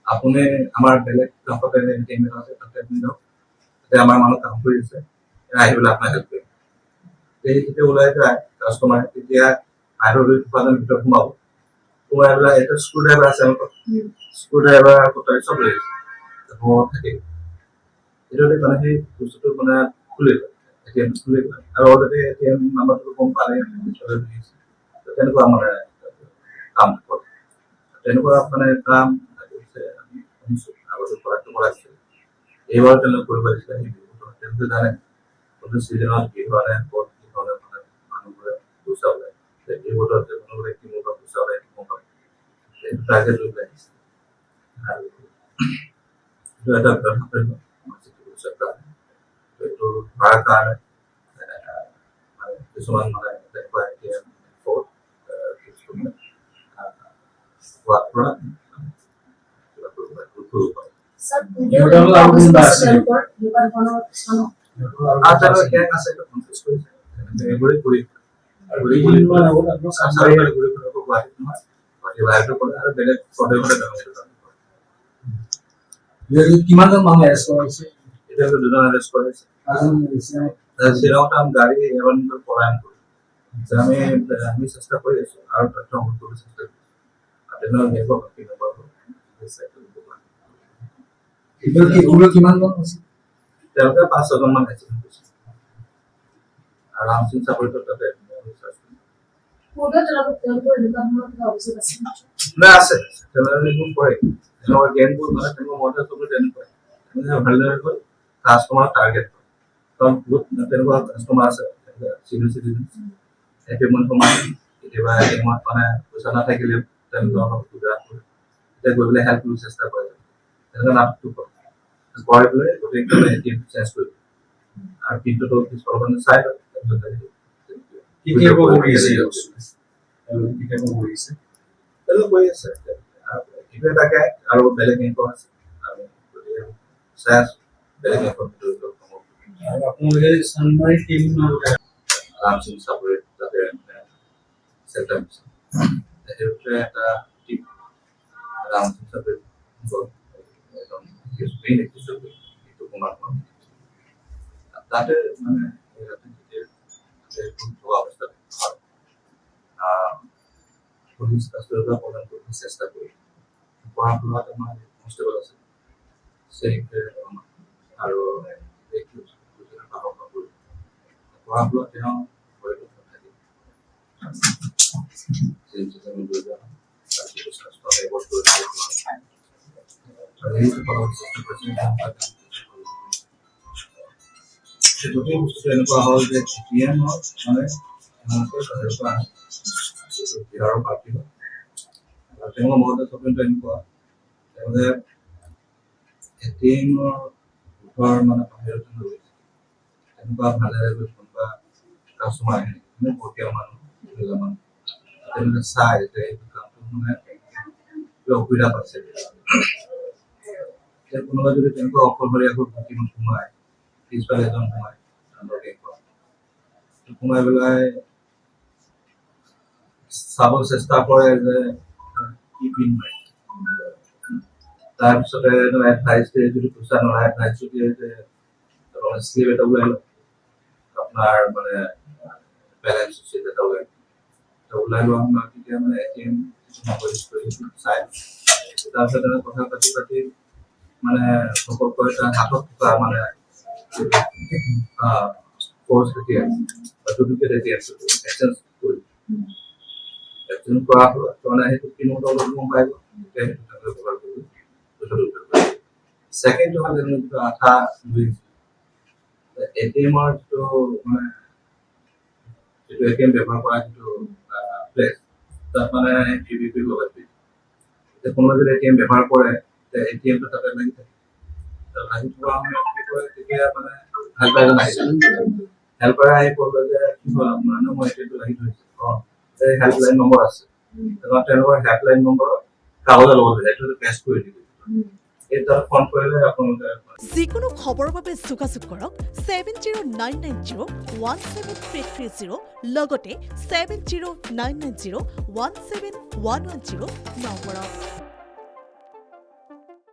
আপুনি আমাৰ বেলেগ কাষতে এটিএম আছে তাতে আপুনি যাওক, তাতে আমাৰ মানুহ কাম কৰি আছে, আহি পেলাই আপোনাক হেল্প কৰিব। যেতিয়া ওলাই যায় কাষ্টমাৰ, তেতিয়া বাহিৰৰ দোকানৰ ভিতৰত সোমাব, সোমাই পেলাই এটা স্ক্ৰু ড্ৰাইভাৰ আছে আমাৰ স্ক্ৰু ড্ৰাইভাৰ কটাৰী চব লৈ থাকে। এইটোতে মানে সেই বস্তুটো মানে খুলি লয়, এটিএম খুলি লয়, আৰু অলৰেডি এটিএম নাম্বাৰটো গম পালে তেনেকুৱা মানে কাম কৰে। তেনেকুৱা মানে কাম আমি শুনিছোঁ আগতে কৰাইছিল, এইবাৰ তেওঁলোকে কৰিব লাগিছিলে। তেওঁলোকে জানে কোনটো চিজনত কি ধৰণে ক'ত কি ধৰণে মানে মানুহবোৰে পইচা ওলায়, এই বতৰত কোনোবাই কিমান পইচা ওলায় সেইটো টাৰ্গেট লৈ পেলাই আহিছে। আৰু এইটো এটা এইটো ধৰাৰ কাৰণে কিছুমান মানে তেনেকুৱা এটিএম কিমানজন মানুহ এৰেষ্ট কৰাইছে? এতিয়ালৈকে 2জন এৰেষ্ট কৰাইছে। শ্ৰীৰামত গাড়ী এবাৰ পলায়ন কৰিছে। আমি চেষ্টা কৰি আছো আৰু তথ্য সংগ্ৰহ কৰিবলৈ চেষ্টা কৰিছো। কিমানজন আছে? তেওঁলোকে 5-6জন মান আছে। আৰু ৰামসিং চাকৰিটো তাতে আছে তেওঁলোকে কৰে। তেওঁলোকৰ গেমবোৰ মানে তেওঁলোকৰ মডেল চববোৰ তেনেকুৱাই। ভালদৰে গৈ কাষ্টমাৰ টাৰ্গেট কৰে। কাৰণ বহুত তেনেকুৱা কাষ্টমাৰ আছে চিনিয়ৰ চিটিজেন, এটিএমত সোমাই কেতিয়াবা এটিএমত মানে পইচা নাথাকিলে তেওঁলোকে অলপ সুবিধা কৰে, তেতিয়া গৈ পেলাই হেল্প কৰিবলৈ চেষ্টা কৰে। তেনেকুৱা নাটকটো কৰে পেলাই গোটেই এটিএমটো চেঞ্জ কৰি দিয়ে আৰু পিনটো পিছফালৰ কাৰণে চাই লয়। এইটো এটাকে আৰু বেলেগ ইনকম আছে। আমি চাই আছো বেলেগ ইনকম আপোনালোকে চানমাৰি টিম ৰামসিং চাকৰি তাতে চেণ্টাৰ এটা টিম ৰামসিং চাকৰি তাতে মানে অৱস্থা পুলিচ কাষ্টমাৰ প্ৰদান কৰিবলৈ চেষ্টা কৰি পঢ়া শুনাত আমাৰ কনষ্টেবল আছে আৰু পঢ়া শুনা তেওঁ গোটেই বস্তুটো এনেকুৱা হ'ল যে মানে বিহাৰৰ পাৰ্টি হয়। তেওঁলোকৰ মহত্ব স্বপ্নটো এনেকুৱা তেওঁলোকে এটিএমৰ গোটৰ মানে বাহিৰত এনেকুৱা ভালে কোনোবা কাষ্টমাৰ আহে ভকীয়া মানুহ তেওঁলোকে চাই যে এইটো কামটো মানে কিবা অসুবিধা পাইছে। কোনোবা যদি তেনেকুৱা অকলশৰীয়াকৈ ভৰ্তিমান সোমায়, পিছফালে এজন সোমায় সোমাই পেলাই চাব চেষ্টা কৰে যে কি পিন মাৰে। তাৰপিছতে এডভাইচ দিয়ে, যদি পইচা নলয় এডভাইচ দিয়ে যে স্লিপ এটা ওলাই লওক, আপোনাৰ মানে বেলেঞ্চ চিট এটা ওলাই লোৱা সময়ত তেতিয়া মানে এটিএম চাই তাৰপিছত কথা পাতি মানে সকলোকে এটা হাতত থকা মানে ডুপ্লিকেট এটিএম এক্সচেঞ্জ কৰি এক্সচেঞ্জ কৰা হ'ল মানে সেইটো কিনোতে অলপ গম পাই গ'ল। ছেকেণ্ডটো হ'ল যিটো আঠা এটিএমৰ যিটো মানে যিটো এটিএম ব্যৱহাৰ কৰা যিটো প্লেচ তাত মানে PVP লগাই দিয়ে। কোনোবা যদি এটিএম ব্যৱহাৰ কৰে এটিএমটো তাতে লাগি থাকে। লাগি থকা সময়ত কি কৰে তেতিয়া মানে হেল্পাৰ এজন আহিছে, হেল্পাৰে আহি ক'লে যে কি হ'ল আপোনাৰ মই এটিএমটো লাগি থৈছে, এই হেল্পলাইন নম্বৰ আছে, তেওঁলোকৰ হেল্পলাইন নম্বৰত কাগজৰ লগত সেইটো পেষ্ট কৰি দিব। যিকোনো খবৰৰ বাবে যোগাযোগ কৰক 7099017330 লগতে 7099017110 নম্বৰত।